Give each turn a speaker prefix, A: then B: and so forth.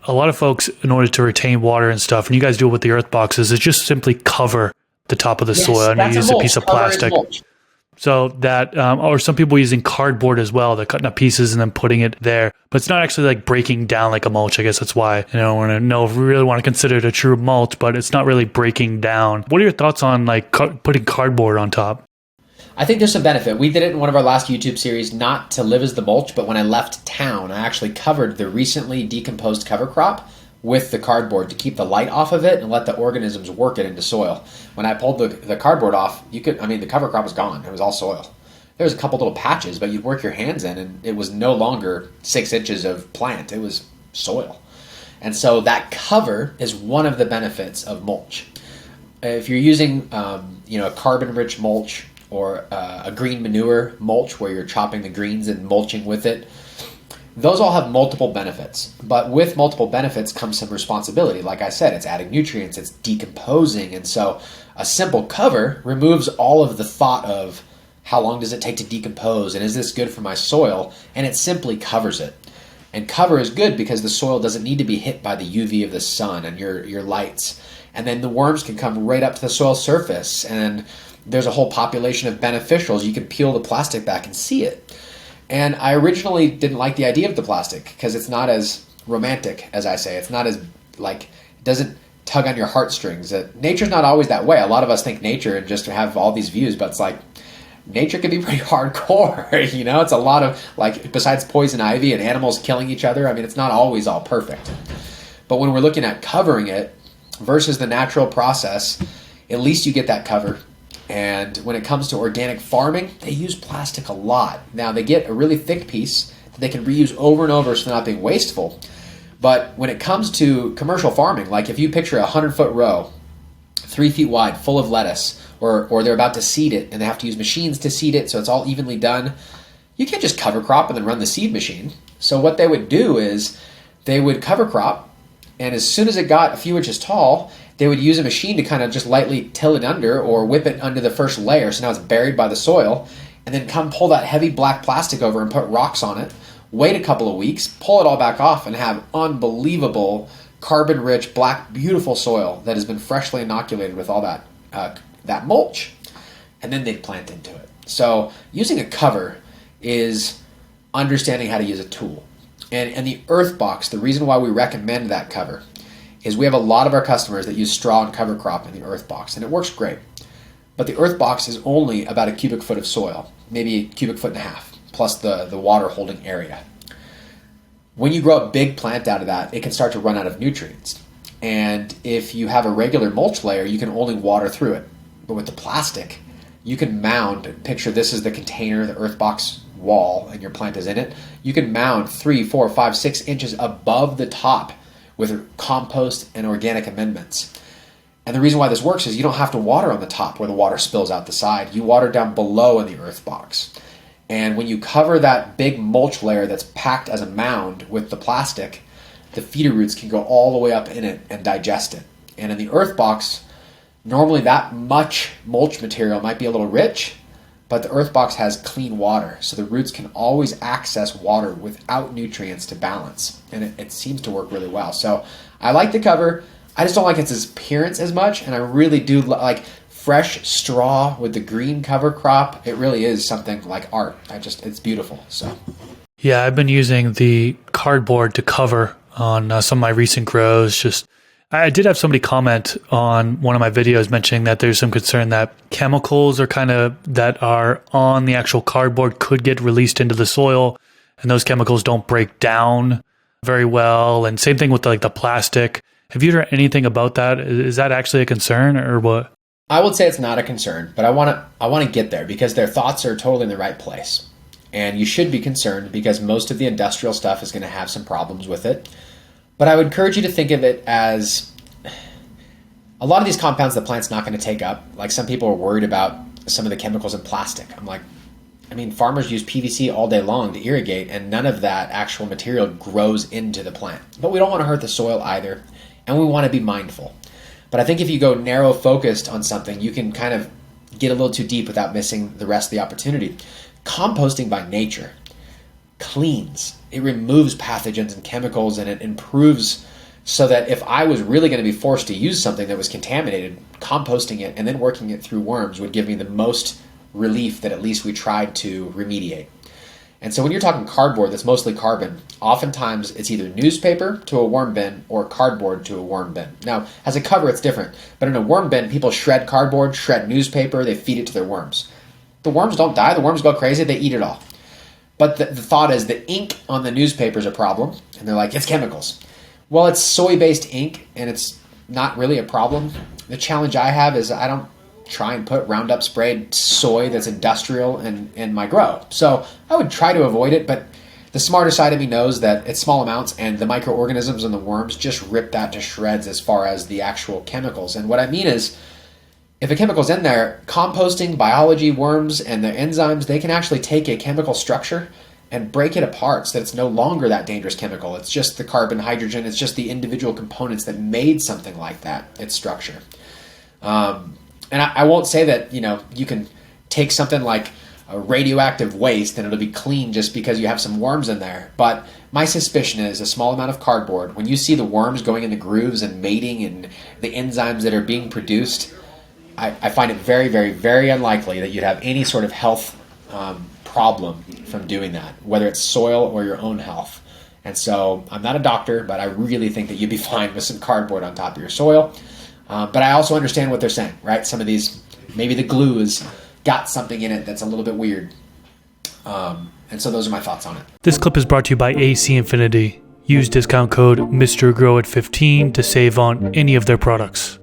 A: a lot of folks, in order to retain water and stuff, and you guys do it with the earth boxes, is just simply cover the top of the soil and you use a piece of plastic. So that, or some people using cardboard as well. They're cutting up pieces and then putting it there, but it's not actually like breaking down like a mulch. I guess that's why I don't want to know if we really want to consider it a true mulch, but it's not really breaking down. What are your thoughts on like putting cardboard on top?
B: I think there's some benefit. We did it in one of our last YouTube series, not to live as the mulch, but when I left town, I actually covered the recently decomposed cover crop with the cardboard to keep the light off of it and let the organisms work it into soil. When I pulled the cardboard off, the cover crop was gone. It was all soil. There was a couple little patches, but you'd work your hands in and it was no longer 6 inches of plant. It was soil. And so that cover is one of the benefits of mulch. If you're using a carbon-rich mulch or a green manure mulch where you're chopping the greens and mulching with it, those all have multiple benefits, but with multiple benefits comes some responsibility. Like I said, it's adding nutrients, it's decomposing, and so a simple cover removes all of the thought of how long does it take to decompose and is this good for my soil, and it simply covers it. And cover is good because the soil doesn't need to be hit by the UV of the sun and your lights, and then the worms can come right up to the soil surface, and there's a whole population of beneficials. You can peel the plastic back and see it. And I originally didn't like the idea of the plastic because it's not as romantic, as I say. It's not as, it doesn't tug on your heartstrings. Nature's not always that way. A lot of us think nature and just have all these views, but it's like, nature can be pretty hardcore, It's a lot of, besides poison ivy and animals killing each other, it's not always all perfect. But when we're looking at covering it versus the natural process, at least you get that cover. And when it comes to organic farming, they use plastic a lot. Now, they get a really thick piece that they can reuse over and over so they're not being wasteful. But when it comes to commercial farming, like if you picture a 100-foot row, 3 feet wide, full of lettuce, or they're about to seed it and they have to use machines to seed it so it's all evenly done, you can't just cover crop and then run the seed machine. So what they would do is they would cover crop, and as soon as it got a few inches tall, they would use a machine to kind of just lightly till it under or whip it under the first layer so now it's buried by the soil, and then come pull that heavy black plastic over and put rocks on it, wait a couple of weeks, pull it all back off, and have unbelievable carbon-rich, black, beautiful soil that has been freshly inoculated with all that mulch, and then they'd plant into it. So using a cover is understanding how to use a tool. And the earth box, the reason why we recommend that cover is we have a lot of our customers that use straw and cover crop in the earth box, and it works great. But the earth box is only about a cubic foot of soil, maybe a cubic foot and a half, plus the water holding area. When you grow a big plant out of that, it can start to run out of nutrients. And if you have a regular mulch layer, you can only water through it. But with the plastic, you can mound, picture this is the container, the earth box wall, and your plant is in it. You can mound 3, 4, 5, 6 inches above the top with compost and organic amendments. And the reason why this works is you don't have to water on the top where the water spills out the side. You water down below in the earth box. And when you cover that big mulch layer that's packed as a mound with the plastic, the feeder roots can go all the way up in it and digest it. And in the earth box, normally that much mulch material might be a little rich, but the earth box has clean water, so the roots can always access water without nutrients to balance, and it seems to work really well. So I like the cover. I just don't like its appearance as much, and I really do like fresh straw with the green cover crop. It really is something like art. It's beautiful. So
A: yeah, I've been using the cardboard to cover on some of my recent grows. I did have somebody comment on one of my videos mentioning that there's some concern that chemicals that are on the actual cardboard could get released into the soil, and those chemicals don't break down very well. And same thing with the plastic. Have you heard anything about that? Is that actually a concern or what?
B: I would say it's not a concern, but I want to get there because their thoughts are totally in the right place. And you should be concerned because most of the industrial stuff is going to have some problems with it. But I would encourage you to think of it as a lot of these compounds the plant's not going to take up. Like some people are worried about some of the chemicals in plastic. Farmers use PVC all day long to irrigate, and none of that actual material grows into the plant. But we don't want to hurt the soil either, and we want to be mindful. But I think if you go narrow focused on something, you can kind of get a little too deep without missing the rest of the opportunity. Composting by nature cleans. It removes pathogens and chemicals, and it improves so that if I was really going to be forced to use something that was contaminated, composting it and then working it through worms would give me the most relief that at least we tried to remediate. And so when you're talking cardboard that's mostly carbon, oftentimes it's either newspaper to a worm bin or cardboard to a worm bin. Now, as a cover, it's different. But in a worm bin, people shred cardboard, shred newspaper, they feed it to their worms. The worms don't die. The worms go crazy. They eat it all. But the thought is the ink on the newspaper is a problem. And they're like, it's chemicals. Well, it's soy-based ink, and it's not really a problem. The challenge I have is I don't try and put Roundup sprayed soy that's industrial in my grow. So I would try to avoid it, but the smarter side of me knows that it's small amounts, and the microorganisms and the worms just rip that to shreds as far as the actual chemicals. And what I mean is, if a chemical's in there, composting, biology, worms, and the enzymes, they can actually take a chemical structure and break it apart so that it's no longer that dangerous chemical. It's just the carbon, hydrogen, it's just the individual components that made something like that, its structure. And I won't say that, you can take something like a radioactive waste and it'll be clean just because you have some worms in there. But my suspicion is a small amount of cardboard, when you see the worms going in the grooves and mating and the enzymes that are being produced, I find it very, very, very unlikely that you'd have any sort of health problem from doing that, whether it's soil or your own health. And so I'm not a doctor, but I really think that you'd be fine with some cardboard on top of your soil. But I also understand what they're saying, right? Some of these, maybe the glue has got something in it that's a little bit weird. And so those are my thoughts on it.
A: This clip is brought to you by AC Infinity. Use discount code MrGrow at 15 to save on any of their products.